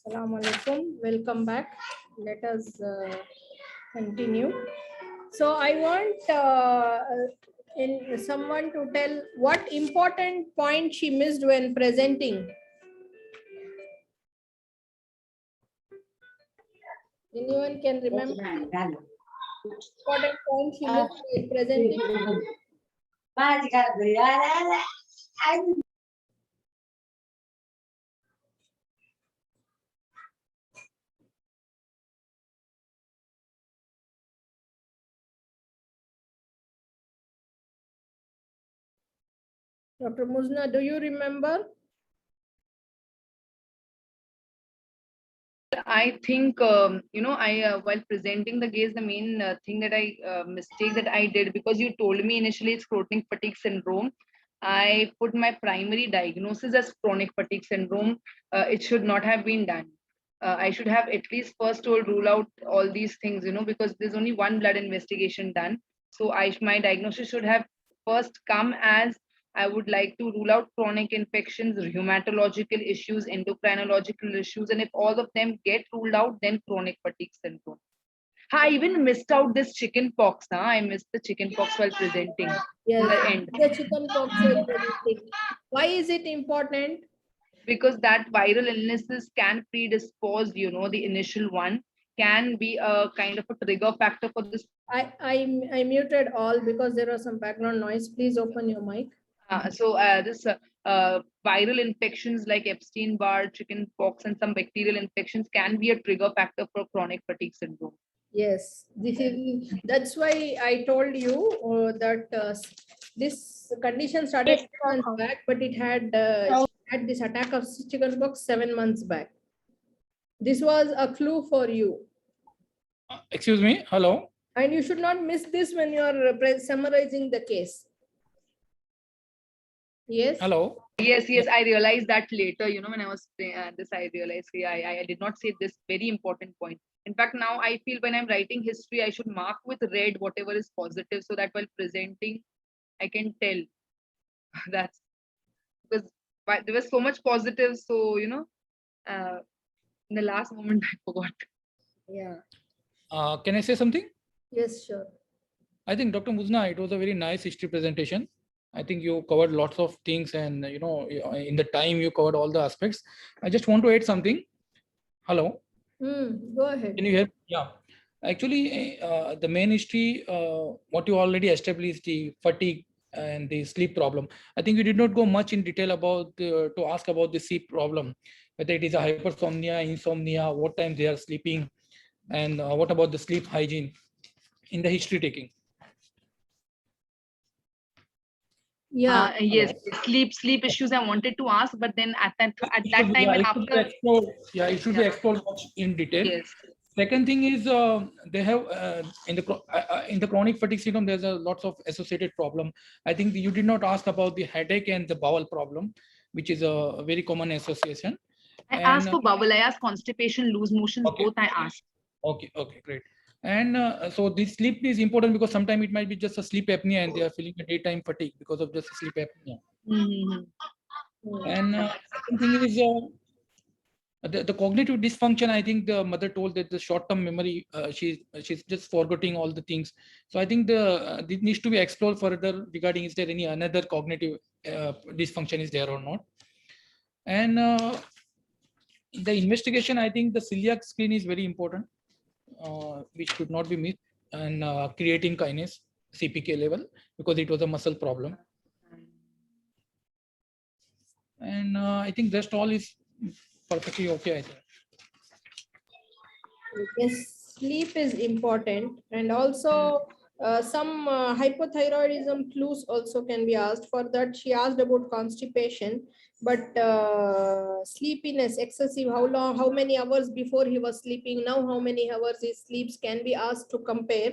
Assalamu alaikum. Welcome back. Let us continue. So I want in someone to tell what important point she missed when presenting. Anyone can remember important point she missed while presenting? Dr. Muzna, do you remember? I think while presenting the case, the main thing that mistake that I did, because you told me initially it's chronic fatigue syndrome. I put my primary diagnosis as chronic fatigue syndrome. It should not have been done. I should have at least first told rule out all these things, because there's only one blood investigation done. So my diagnosis should have first come as I would like to rule out chronic infections, rheumatological issues, endocrinological issues, and if all of them get ruled out, then chronic fatigue syndrome. I even missed out this chicken pox. I missed the chicken pox while presenting. Yes, The end. the chicken pox. Why is it important? Because that viral illnesses can predispose, the initial one can be a kind of a trigger factor for this. I muted all because there was some background noise. Please open your mic. This viral infections like Epstein-Barr, chicken pox, and some bacterial infections can be a trigger factor for chronic fatigue syndrome. Yes, that's why I told you that this condition started 6 months back, but it had this attack of chickenpox 7 months back. This was a clue for you. Excuse me, hello. And you should not miss this when you are summarizing the case. Yes. Hello. Yes, I realized that later, when I was this, I realized I did not say this very important point. In fact, now I feel when I'm writing history, I should mark with red whatever is positive so that while presenting, I can tell. That's because there was so much positive. So, in the last moment, I forgot. Yeah. Can I say something? Yes, sure. I think Dr. Muzna, it was a very nice history presentation. I think you covered lots of things and, in the time you covered all the aspects. I just want to add something. Hello. Go ahead. Can you hear? Yeah. Actually, the main history, what you already established, the fatigue and the sleep problem. I think you did not go much in detail about to ask about the sleep problem, whether it is a hypersomnia, insomnia, what time they are sleeping, and what about the sleep hygiene in the history taking. Yeah. Yes, sleep issues I wanted to ask, but then at that time, yeah, and after, it should be explored much in detail. Yes. Second thing is they have in the chronic fatigue syndrome, there's a lots of associated problem. I think you did not ask about the headache and the bowel problem, which is a very common association. I asked for bowel, I asked constipation, loose motions, okay. both I asked. Okay, great. And so this sleep is important because sometimes it might be just a sleep apnea and they are feeling a daytime fatigue because of just sleep apnea. And second thing is the cognitive dysfunction. I think the mother told that the short-term memory, she's just forgetting all the things. So I think this needs to be explored further regarding is there any another cognitive dysfunction is there or not. And in the investigation, I think the celiac screen is very important, which should not be missed, and creatine kinase CPK level because it was a muscle problem. And I think rest all is perfectly okay, I think. Yes, sleep is important, and also some hypothyroidism clues also can be asked. For that, she asked about constipation, but sleepiness, excessive, how many hours before he was sleeping, now how many hours he sleeps, can be asked to compare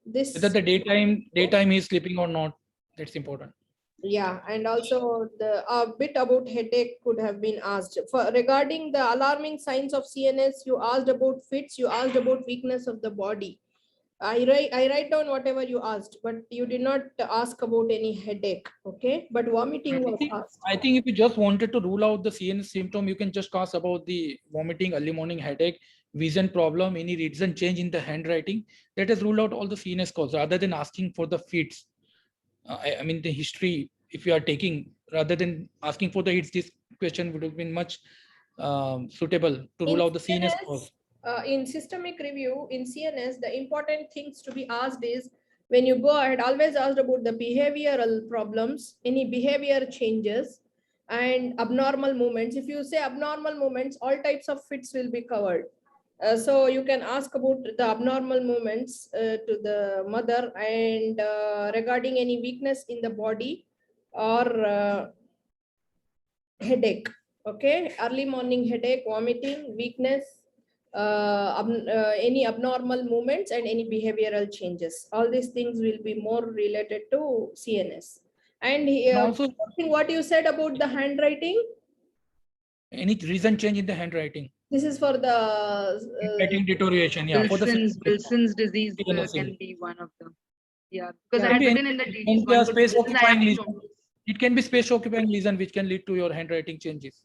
this. Whether the daytime he is sleeping or not, that's important. Yeah, and also the bit about headache could have been asked. For regarding the alarming signs of CNS, you asked about fits, you asked about weakness of the body. I write down whatever you asked, but you did not ask about any headache. Okay, but vomiting was asked. I think if you just wanted to rule out the CNS symptom, you can just ask about the vomiting, early morning headache, vision problem, any recent change in the handwriting. That has ruled out all the CNS cause rather than asking for the fits. I mean, the history, if you are taking, rather than asking for the hits, this question would have been much suitable to rule out the CNS cause. In systemic review, in CNS, the important things to be asked is, when you go ahead, always asked about the behavioral problems, any behavior changes, and abnormal movements. If you say abnormal movements, all types of fits will be covered. So you can ask about the abnormal movements to the mother, and regarding any weakness in the body or headache. Okay, early morning headache, vomiting, weakness, any abnormal movements, and any behavioral changes. All these things will be more related to CNS. And And also, what you said about the handwriting, any recent change in the handwriting, this is for the handwriting deterioration. Yeah, for the Wilson's disease can be one of them. Yeah, because I had written in the DDs one. Space occupying lesion. It can be space occupying lesion which can lead to your handwriting changes.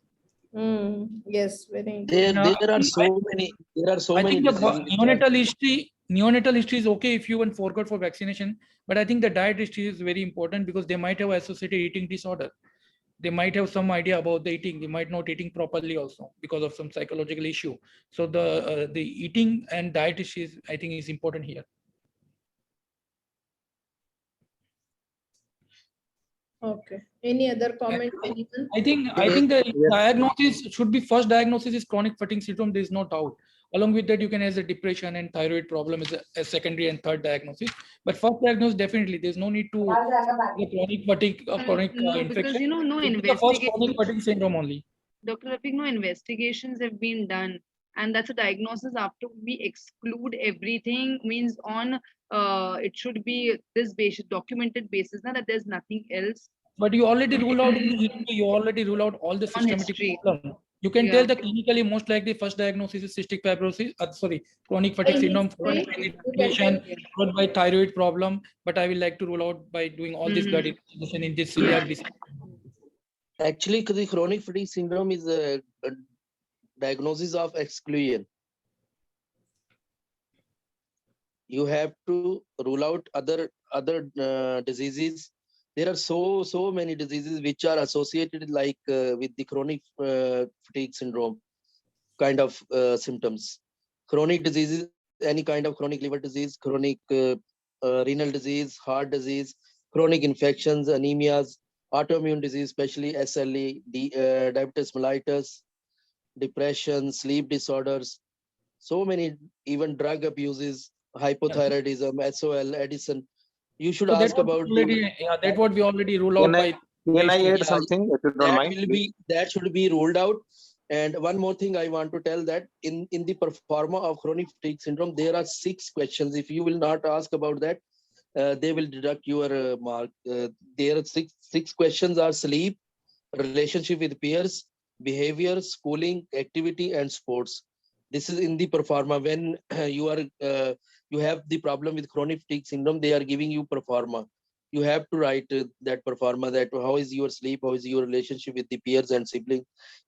Yes, very. There are so many. There are so I many. think the neonatal history is okay if you went forgot for vaccination, but I think the diet history is very important because they might have associated eating disorder. They might have some idea about the eating. They might not eating properly also because of some psychological issue. So the eating and diet issues, I think, is important here. Okay. Any other comment? I think the diagnosis should be, first diagnosis is chronic fatigue syndrome. There is no doubt. Along with that, you can have the depression and thyroid problem as a secondary and third diagnosis. But first diagnosis, definitely, there's no need to chronic fatigue or chronic infection. Because no investigation. The first chronic fatigue syndrome only. Dr. Rafiq, no investigations have been done, and that's a diagnosis after we exclude everything. Means on it should be this basis, documented basis, that there's nothing else. But you already rule out you already rule out all the systematic problem. You can tell the clinically most likely first diagnosis is cystic fibrosis, chronic fatigue syndrome, followed by thyroid problem. But I will like to rule out by doing all this blood investigation in this celiac disease. Actually, the chronic fatigue syndrome is a diagnosis of exclusion. You have to rule out other diseases. There are so many diseases which are associated with the chronic fatigue syndrome kind of symptoms. Chronic diseases, any kind of chronic liver disease, chronic renal disease, heart disease, chronic infections, anemias, autoimmune disease, especially SLE, diabetes mellitus, depression, sleep disorders, so many, even drug abuses, hypothyroidism, SOL, Edison. You should ask about that's what we already rule out by. Can I add something if you don't mind? That should be ruled out. And one more thing I want to tell, that in the performa of chronic fatigue syndrome, there are 6 questions. If you will not ask about that, they will deduct your mark. There are six questions are sleep, relationship with peers, behavior, schooling, activity, and sports. This is in the performa. When you have the problem with chronic fatigue syndrome, they are giving you performa. You have to write that performa, that how is your sleep, how is your relationship with the peers and siblings,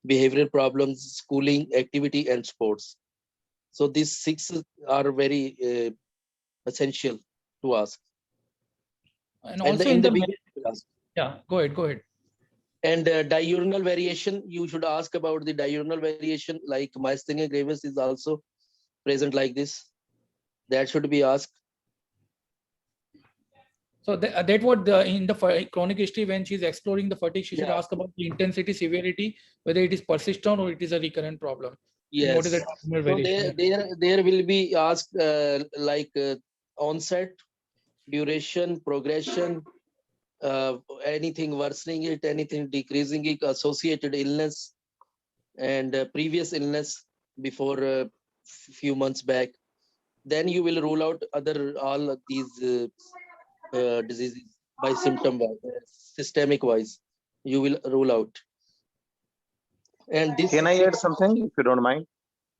behavioral problems, schooling, activity, and sports. So these 6 are very essential to ask. And also in the yeah, go ahead. And diurnal variation, you should ask about the diurnal variation, like myasthenia gravis is also present like this. That should be asked. So that what in the chronic history, when she's exploring the fatigue, she should ask about the intensity, severity, whether it is persistent or it is a recurrent problem. Yes. What is that? So there will be asked onset, duration, progression, anything worsening it, anything decreasing it, associated illness, and previous illness before a few months back. Then you will rule out all of these diseases by symptom wise, systemic wise. You will rule out. And this, can I add something if you don't mind?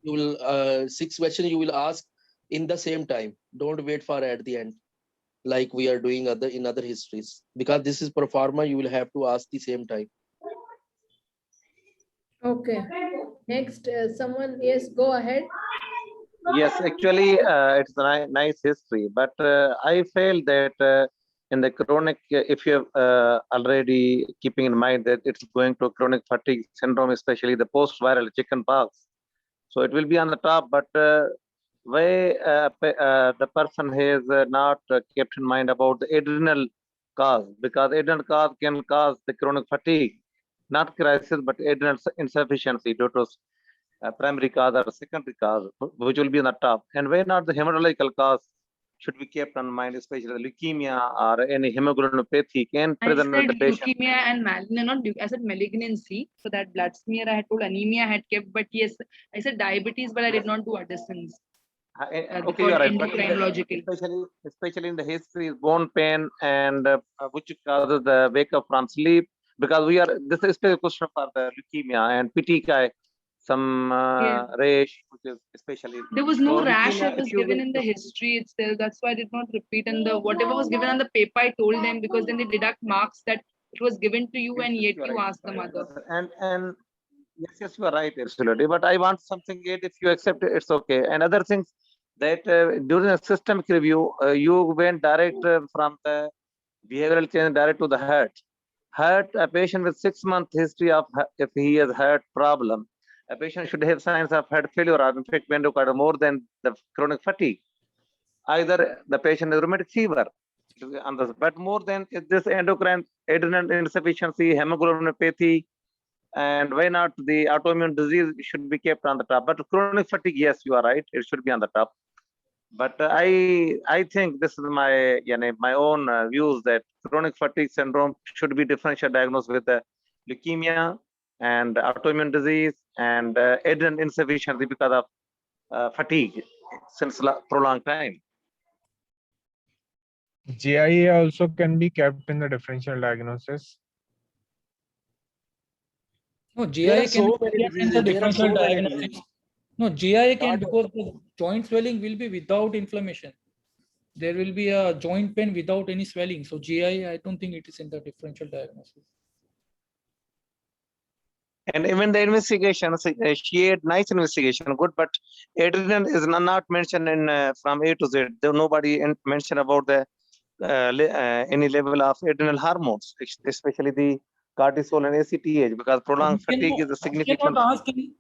You will 6 questions you will ask in the same time. Don't wait for at the end, like we are doing in other histories, because this is pro forma. You will have to ask the same time. Okay. Next, someone, yes, go ahead. Yes, actually, it's a nice history, but I feel that in the chronic, if you have already keeping in mind that it's going to chronic fatigue syndrome, especially the post-viral chicken pox, so it will be on the top. But why the person has not kept in mind about the adrenal cause, because adrenal cause can cause the chronic fatigue, not crisis, but adrenal insufficiency due to primary cause or secondary cause, which will be on the top. And why not the hematological cause should be kept in mind, especially the leukemia or any hemoglobinopathy can I present said with the patient. leukemia and I said malignancy. So that blood smear I had told, anemia I had kept, but yes, I said diabetes, but I did not do additions. Okay, you are right. But Endocrinological. especially in the history, bone pain and which causes the wake up from sleep, because we are, this is a question for the leukemia and petechiae, some rash, which is especially. There was no So rash leukemia, that was if you given will, in the history itself. That's why I did not repeat. And the whatever was given on the paper, I told them, because then they deduct marks that it was given to you, and yet you asked the mother. And yes, you are right, absolutely. But I want something yet. If you accept it, it's okay. And other things that during a systemic review, you went direct from the behavioral change direct to the heart. Heart, a patient with 6-month history of if he has heart problem, a patient should have signs of heart failure or in fact endocarditis more than the chronic fatigue. Either the patient has rheumatic fever, but more than this endocrine adrenal insufficiency, hemoglobinopathy, and why not the autoimmune disease should be kept on the top. But chronic fatigue, yes, you are right, it should be on the top. But I think this is my own views that chronic fatigue syndrome should be differential diagnosed with leukemia and autoimmune disease and adrenal insufficiency because of fatigue since prolonged time. GIA also can be kept in the differential diagnosis. No, There GIA are can so be many kept in diseases. the There are differential so many diagnosis. diseases. No, GIA can, Not- because the joint swelling will be without inflammation. There will be a joint pain without any swelling. So GIA, I don't think it is in the differential diagnosis. And even the investigation, she had nice investigation, good, but adrenal is not mentioned in from A to Z. There nobody mentioned about the any level of adrenal hormones, especially the cortisol and ACTH, because prolonged fatigue is a significant.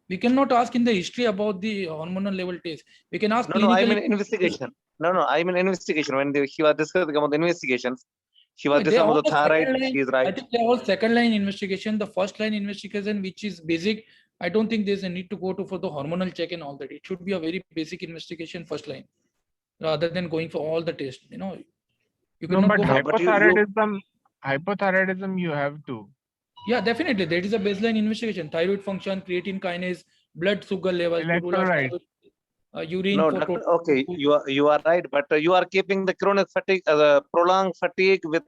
We cannot ask in the history about the hormonal level test. We can ask No, I clinically. mean investigation. No, I mean investigation. When she was discussing about the investigations, she was They discussing all about the thyroid. line, She is I right. think they're all second line investigation. The first line investigation, which is basic, I don't think there's a need to go to for the hormonal check and all that. It should be a very basic investigation first line, rather than going for all the tests. You know, you No, cannot but go for. hypothyroidism you have to. Yeah, definitely. There is a baseline investigation: thyroid function, creatine kinase, blood sugar levels, Electrolytes. urine No, for doctor, total. okay, you are right, but you are keeping the chronic fatigue, prolonged fatigue with,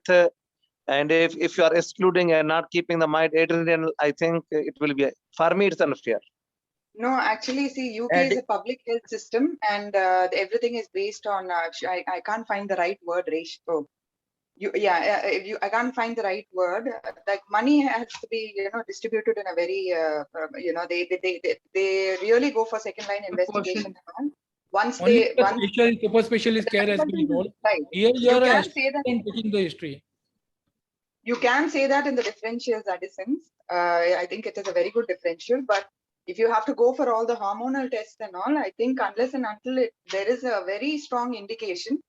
and if you are excluding and not keeping the mind adrenal, I think it will be for me it's unfair. No, actually, see, UK is a public health system, and everything is based on. I can't find the right word, Reshto. I can't find the right word. Like money has to be, distributed in a very, they really go for second line investigation. Once Only they, super specialist care has been involved. right. Here You you are can say that. taking the history. You can say that in the differentials, Addisons. I think it is a very good differential, but if you have to go for all the hormonal tests and all, I think unless and until there is a very strong indication,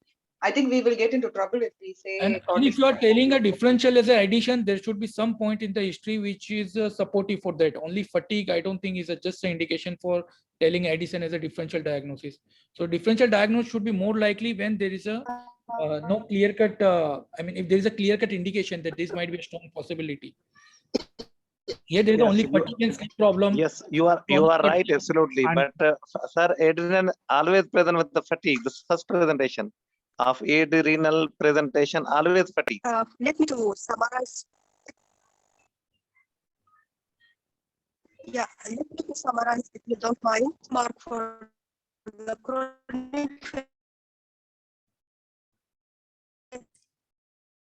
I think we will get into trouble if we say. And if you are telling a differential as an addition, there should be some point in the history which is supportive for that. Only fatigue, I don't think, is just an indication for telling addition as a differential diagnosis. So differential diagnosis should be more likely when there is a no clear cut. If there is a clear cut indication that this might be a strong possibility. Here there is only fatigue and sleep problem. Yes, you are right, absolutely. But sir, adrenal always present with the fatigue. This first presentation of adrenal presentation always fatigue. Let me to summarize. Yeah, let me to summarize if you don't mind. Mark for the chronic